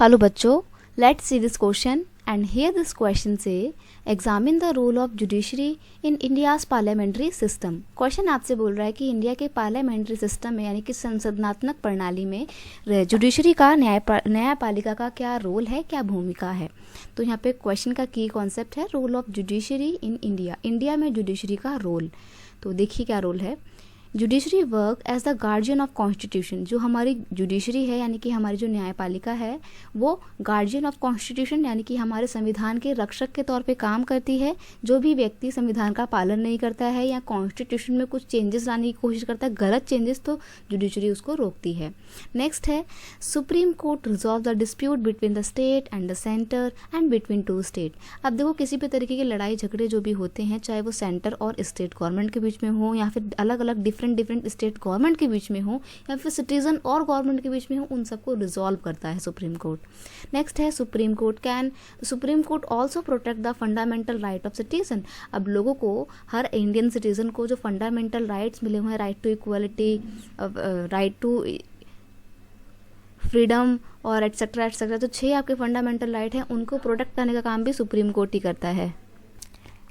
Hello बच्चों, let's see this question and here this question say examine the role of judiciary in India's parliamentary system। Question आपसे बोल रहा है कि India के पार्लियामेंट्री सिस्टम में यानी कि संसदनात्मक प्रणाली में जुडिशरी का न्यायपालिका का क्या रोल है, क्या भूमिका है। तो यहाँ पे क्वेश्चन का की कॉन्सेप्ट है role of judiciary in India. India में जुडिशरी का रोल, तो देखिए क्या रोल है। Judiciary work as the guardian of constitution. जो हमारी जुडिशरी है यानी कि हमारी जो न्यायपालिका है वो गार्जियन ऑफ कॉन्स्टिट्यूशन यानी कि हमारे संविधान के रक्षक के तौर पे काम करती है। जो भी व्यक्ति संविधान का पालन नहीं करता है या कॉन्स्टिट्यूशन में कुछ चेंजेस लाने की कोशिश करता है, गलत चेंजेस, तो जुडिशरी उसको रोकती है। नेक्स्ट है supreme court resolve the dispute between the state and the centre and between two state. अब देखो किसी भी तरीके की लड़ाई झगड़े जो भी होते हैं, चाहे वो सेंटर और स्टेट गवर्नमेंट के बीच में हो या फिर अलग अलग डिफरेंट स्टेट गवर्नमेंट के बीच में हो या फिर सिटीजन और गवर्नमेंट के बीच में हो, उन सबको रिजॉल्व करता है सुप्रीम कोर्ट। नेक्स्ट है supreme court also protect the fundamental right of citizen. अब लोगों को, हर इंडियन सिटीजन को जो फंडामेंटल राइट्स मिले हुए हैं, right to equality, right to freedom और एटसेट्रा एटसेट्रा, तो 6 आपके फंडामेंटल राइट हैं, उनको प्रोटेक्ट करने का काम भी सुप्रीम कोर्ट ही करता है।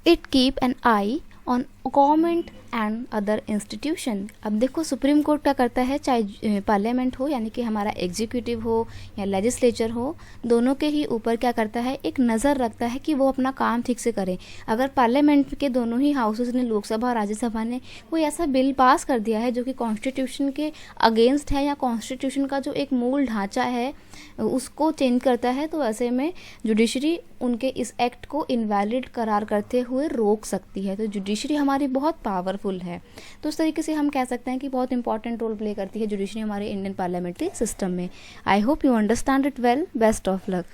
It keep an I on government and other institution. अब देखो सुप्रीम कोर्ट क्या करता है, चाहे पार्लियामेंट हो यानी कि हमारा एग्जीक्यूटिव हो या लेजिस्लेचर हो, दोनों के ही ऊपर क्या करता है, एक नज़र रखता है कि वो अपना काम ठीक से करें। अगर पार्लियामेंट के दोनों ही हाउसेज ने, लोकसभा और राज्यसभा ने, कोई ऐसा बिल पास कर दिया है जो कि कॉन्स्टिट्यूशन के अगेंस्ट है या कॉन्स्टिट्यूशन का जो एक मूल ढांचा है उसको चेंज करता है, तो ऐसे में जुडिशरी उनके इस एक्ट को इनवैलिड करार करते हुए रोक सकती है। तो जुडिशरी हमारी बहुत पावरफुल है। तो उस तरीके से हम कह सकते हैं कि बहुत इंपॉर्टेंट रोल प्ले करती है जुडिशरी हमारे इंडियन पार्लियामेंट्री सिस्टम में। I hope you understand it well. Best of luck.